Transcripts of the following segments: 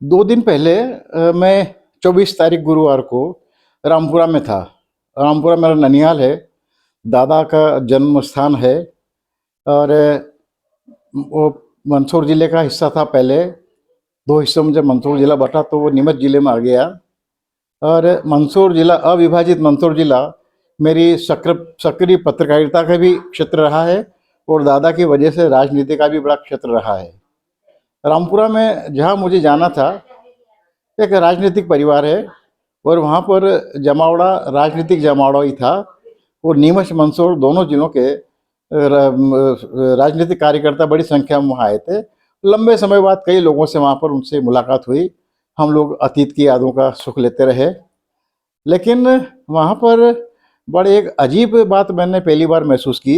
2 दिन पहले मैं 24 तारीख गुरुवार को रामपुरा में था। रामपुरा मेरा ननिहाल है, दादा का जन्म स्थान है और वो मंदसौर ज़िले का हिस्सा था पहले। 2 हिस्सों में जब मंदसौर ज़िला बँटा तो वो नीमच ज़िले में आ गया और मंदसौर ज़िला अविभाजित मंदसौर ज़िला मेरी सक्रिय पत्रकारिता का भी क्षेत्र रहा है और दादा की वजह से राजनीति का भी बड़ा क्षेत्र रहा है। रामपुरा में जहाँ मुझे जाना था, एक राजनीतिक परिवार है और वहाँ पर जमावड़ा राजनीतिक जमावड़ा ही था और नीमच मंदसौर दोनों जिलों के राजनीतिक कार्यकर्ता बड़ी संख्या में वहाँ आए थे। लंबे समय बाद कई लोगों से वहाँ पर उनसे मुलाकात हुई। हम लोग अतीत की यादों का सुख लेते रहे, लेकिन वहाँ पर बड़े एक अजीब बात मैंने पहली बार महसूस की,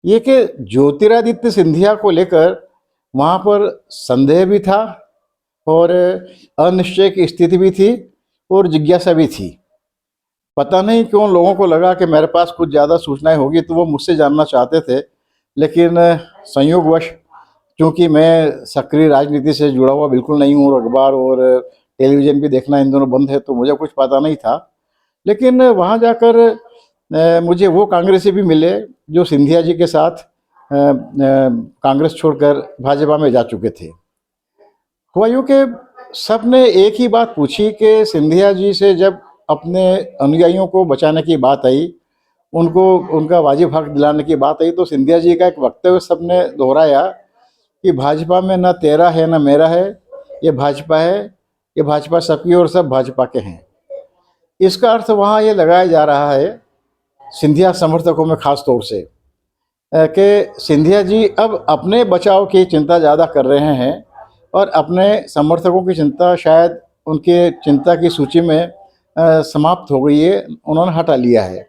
ये कि ज्योतिरादित्य सिंधिया को लेकर वहाँ पर संदेह भी था और अनिश्चय की स्थिति भी थी और जिज्ञासा भी थी। पता नहीं क्यों लोगों को लगा कि मेरे पास कुछ ज़्यादा सूचनाएं होगी तो वो मुझसे जानना चाहते थे, लेकिन संयोगवश क्योंकि मैं सक्रिय राजनीति से जुड़ा हुआ बिल्कुल नहीं हूँ, अखबार और टेलीविज़न भी देखना इन दोनों बंद है, तो मुझे कुछ पता नहीं था। लेकिन वहाँ जाकर मुझे वो कांग्रेसी भी मिले जो सिंधिया जी के साथ कांग्रेस छोड़कर भाजपा में जा चुके थे। हुआ यूँ कि सब ने एक ही बात पूछी कि सिंधिया जी से जब अपने अनुयायियों को बचाने की बात आई, उनको उनका वाजिब हक दिलाने की बात आई, तो सिंधिया जी का एक वक्तव्य सब ने दोहराया कि भाजपा में न तेरा है न मेरा है, ये भाजपा है, ये भाजपा सबकी और सब भाजपा के हैं। इसका अर्थ वहाँ ये लगाया जा रहा है सिंधिया समर्थकों में ख़ास तौर से कि सिंधिया जी अब अपने बचाव की चिंता ज़्यादा कर रहे हैं और अपने समर्थकों की चिंता शायद उनके चिंता की सूची में समाप्त हो गई है, उन्होंने हटा लिया है।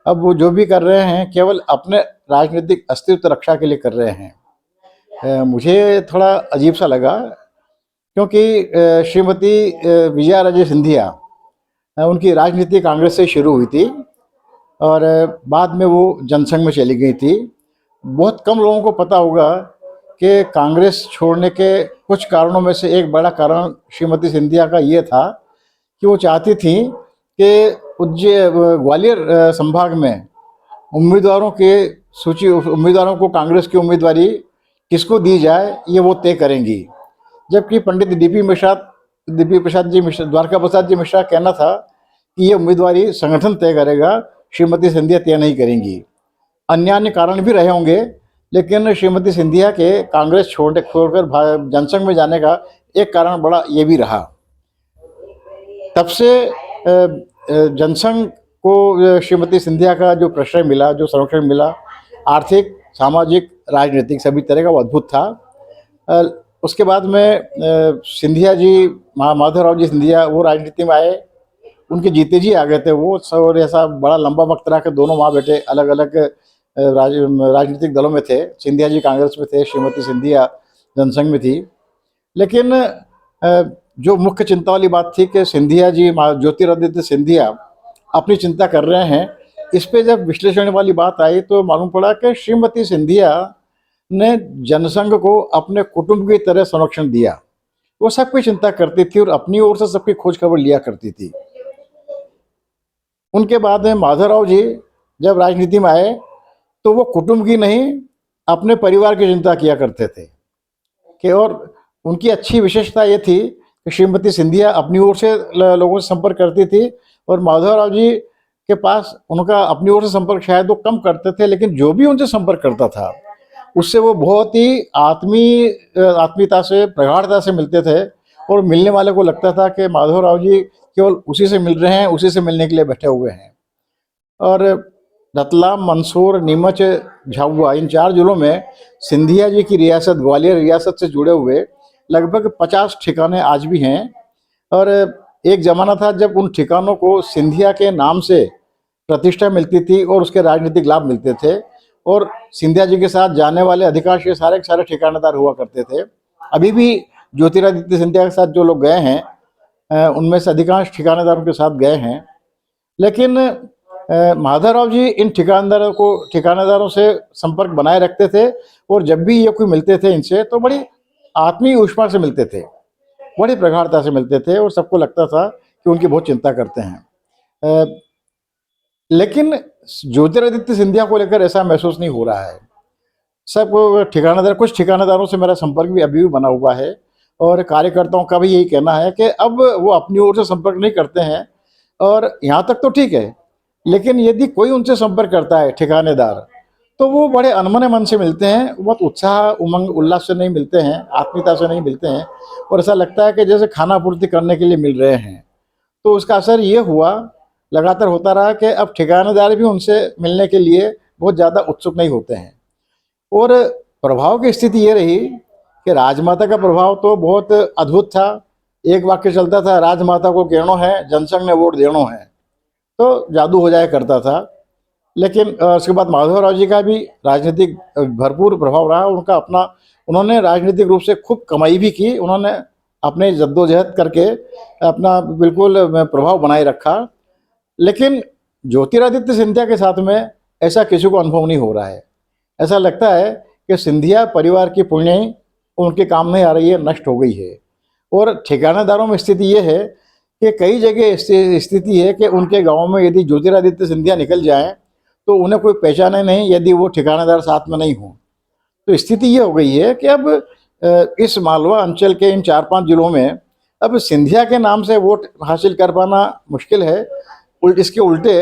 अब वो जो भी कर रहे हैं केवल अपने राजनीतिक अस्तित्व रक्षा के लिए कर रहे हैं। मुझे थोड़ा अजीब सा लगा क्योंकि श्रीमती विजया राजे सिंधिया उनकी राजनीति कांग्रेस से शुरू हुई थी और बाद में वो जनसंघ में चली गई थी। बहुत कम लोगों को पता होगा कि कांग्रेस छोड़ने के कुछ कारणों में से एक बड़ा कारण श्रीमती सिंधिया का ये था कि वो चाहती थी कि ग्वालियर संभाग में उम्मीदवारों के सूची उम्मीदवारों को कांग्रेस की उम्मीदवारी किसको दी जाए ये वो तय करेंगी, जबकि पंडित द्वारका प्रसाद जी मिश्रा कहना था कि ये उम्मीदवारी संगठन तय करेगा, श्रीमती सिंधिया तय नहीं करेंगी। अन्य कारण भी रहे होंगे, लेकिन श्रीमती सिंधिया के कांग्रेस छोड़कर जनसंघ में जाने का एक कारण बड़ा ये भी रहा। तब से जनसंघ को श्रीमती सिंधिया का जो प्रश्रय मिला, जो संरक्षण मिला, आर्थिक, सामाजिक, राजनीतिक सभी तरह का वो अद्भुत था। उसके बाद में सिंधिया जी, माधवराव जी सिंधिया, वो राजनीति में आए। उनके जीते जी आ गए थे वो, और ऐसा बड़ा लंबा वक्त रहा कि दोनों माँ बेटे अलग अलग राजनीतिक दलों में थे। सिंधिया जी कांग्रेस में थे, श्रीमती सिंधिया जनसंघ में थी। लेकिन जो मुख्य चिंता वाली बात थी कि सिंधिया जी, ज्योतिरादित्य सिंधिया अपनी चिंता कर रहे हैं, इस पे जब विश्लेषण वाली बात आई तो मालूम पड़ा कि श्रीमती सिंधिया ने जनसंघ को अपने कुटुंब की तरह संरक्षण दिया। वो सबकी चिंता करती थी और अपनी ओर से सबकी खोज खबर लिया करती थी। उनके बाद में माधवराव जी जब राजनीति में आए तो वो कुटुंब की नहीं, अपने परिवार की चिंता किया करते थे कि, और उनकी अच्छी विशेषता ये थी कि श्रीमती सिंधिया अपनी ओर से लोगों से संपर्क करती थी और माधवराव जी के पास उनका अपनी ओर से संपर्क शायद वो कम करते थे, लेकिन जो भी उनसे संपर्क करता था उससे वो बहुत ही आत्मीयता से, प्रगाढ़ता से मिलते थे और मिलने वाले को लगता था कि माधवराव जी केवल उसी से मिल रहे हैं, उसी से मिलने के लिए बैठे हुए हैं। और रतलाम, मंदसौर, नीमच, झाबुआ, इन 4 जिलों में सिंधिया जी की रियासत, ग्वालियर रियासत से जुड़े हुए लगभग 50 ठिकाने आज भी हैं। और एक ज़माना था जब उन ठिकानों को सिंधिया के नाम से प्रतिष्ठा मिलती थी और उसके राजनीतिक लाभ मिलते थे, और सिंधिया जी के साथ जाने वाले अधिकांश के सारे ठिकानेदार हुआ करते थे। अभी भी ज्योतिरादित्य सिंधिया के साथ जो लोग गए हैं उनमें से अधिकांश ठिकानेदारों के साथ गए हैं। लेकिन माधवराव जी इन ठिकानेदारों से संपर्क बनाए रखते थे और जब भी ये कोई मिलते थे इनसे तो बड़ी आत्मीय ऊष्मा से मिलते थे। बड़ी प्रगाढ़ता से मिलते थे और सबको लगता था कि उनकी बहुत चिंता करते हैं। अ, लेकिन ज्योतिरादित्य सिंधिया को लेकर ऐसा महसूस नहीं हो रहा है। सब ठिकानेदार, कुछ ठिकानेदारों से मेरा संपर्क भी अभी भी बना हुआ है और कार्यकर्ताओं का भी यही कहना है कि अब वो अपनी ओर से संपर्क नहीं करते हैं। और यहाँ तक तो ठीक है, लेकिन यदि कोई उनसे संपर्क करता है ठिकानेदार, तो वो बड़े अनमने मन से मिलते हैं, बहुत उत्साह, उमंग, उल्लास से नहीं मिलते हैं, आत्मीयता से नहीं मिलते हैं और ऐसा लगता है कि जैसे खाना पूर्ति करने के लिए मिल रहे हैं। तो उसका असर ये हुआ, लगातार होता रहा कि अब ठिकानेदार भी उनसे मिलने के लिए बहुत ज़्यादा उत्सुक नहीं होते हैं। और प्रभाव की स्थिति ये रही कि राजमाता का प्रभाव तो बहुत अद्भुत था। एक वाक्य चलता था, राजमाता को कहनो है, जनसंघ ने वोट देनो है, तो जादू हो जाया करता था। लेकिन उसके बाद माधवराव जी का भी राजनीतिक भरपूर प्रभाव रहा। उनका अपना, उन्होंने राजनीतिक रूप से खूब कमाई भी की, उन्होंने अपने जद्दोजहद करके अपना बिल्कुल प्रभाव बनाए रखा। लेकिन ज्योतिरादित्य सिंधिया के साथ में ऐसा किसी को अनुभव नहीं हो रहा है। ऐसा लगता है कि सिंधिया परिवार की पुण्य उनके काम नहीं आ रही है, नष्ट हो गई है। और ठिकानेदारों में स्थिति ये है कि कई जगह स्थिति है कि उनके गांव में यदि ज्योतिरादित्य सिंधिया निकल जाएं तो उन्हें कोई पहचाने नहीं यदि वो ठिकानेदार साथ में नहीं हो। तो स्थिति ये हो गई है कि अब इस मालवा अंचल के इन 4-5 जिलों में अब सिंधिया के नाम से वोट हासिल कर पाना मुश्किल है। इसके उल्टे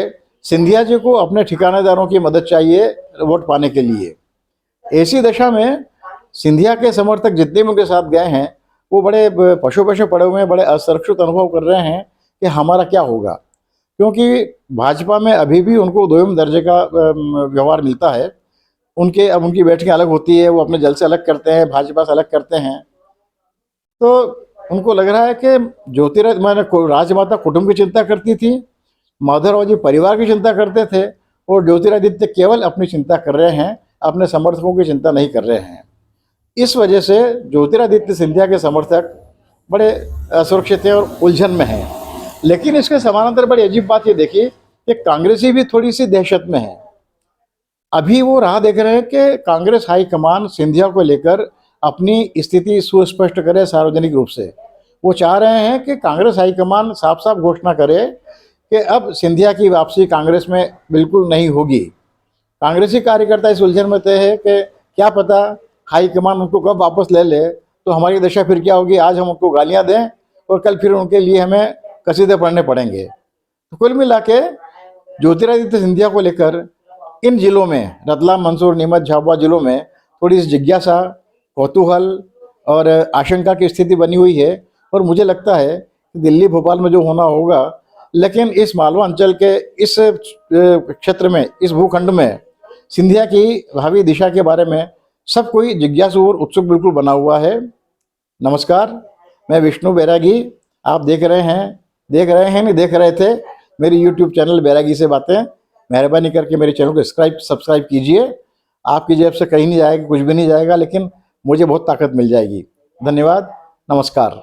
सिंधिया जी को अपने ठिकानेदारों की मदद चाहिए वोट पाने के लिए। ऐसी दशा में सिंधिया के समर्थक जितने भी उनके साथ गए हैं वो बड़े पशु पड़े हुए हैं, बड़े असुरक्षित अनुभव कर रहे हैं कि हमारा क्या होगा, क्योंकि भाजपा में अभी भी उनको दोयम दर्जे का व्यवहार मिलता है। अब उनकी बैठकें अलग होती है, वो अपने जल से अलग करते हैं, भाजपा से अलग करते हैं। तो उनको लग रहा है कि राजमाता कुटुंब की चिंता करती थी, माधवराव जी परिवार की चिंता करते थे और ज्योतिरादित्य केवल अपनी चिंता कर रहे हैं, अपने समर्थकों की चिंता नहीं कर रहे हैं। इस वजह से ज्योतिरादित्य सिंधिया के समर्थक बड़े असुरक्षित हैं और उलझन में हैं। लेकिन इसके समानांतर बड़ी अजीब बात ये देखिए कि कांग्रेसी भी थोड़ी सी दहशत में है। अभी वो राह देख रहे हैं कि कांग्रेस हाईकमान सिंधिया को लेकर अपनी स्थिति सुस्पष्ट करे सार्वजनिक रूप से। वो चाह रहे हैं कि कांग्रेस हाईकमान साफ साफ घोषणा करे कि अब सिंधिया की वापसी कांग्रेस में बिल्कुल नहीं होगी। कांग्रेसी कार्यकर्ता इस उलझन में तय है कि क्या पता हाईकमान उनको कब वापस ले ले, तो हमारी दशा फिर क्या होगी। आज हम उनको गालियां दें और कल फिर उनके लिए हमें कसीदे पढ़ने पड़ेंगे। तो कुल मिला के ज्योतिरादित्य सिंधिया को लेकर इन जिलों में, रतलाम, मंदसौर, नीमच, झाबुआ जिलों में थोड़ी सी जिज्ञासा, कौतूहल और आशंका की स्थिति बनी हुई है। और मुझे लगता है कि दिल्ली, भोपाल में जो होना होगा, लेकिन इस मालवा अंचल के इस क्षेत्र में, इस भूखंड में सिंधिया की भावी दिशा के बारे में सब कोई जिज्ञासु और उत्सुक बिल्कुल बना हुआ है। नमस्कार, मैं विष्णु बैरागी। आप देख रहे हैं नहीं देख रहे थे मेरी यूट्यूब चैनल बैरागी से बातें। मेहरबानी करके मेरे चैनल को सब्सक्राइब कीजिए। आपकी जेब से कहीं नहीं जाएगा, कुछ भी नहीं जाएगा, लेकिन मुझे बहुत ताकत मिल जाएगी। धन्यवाद, नमस्कार।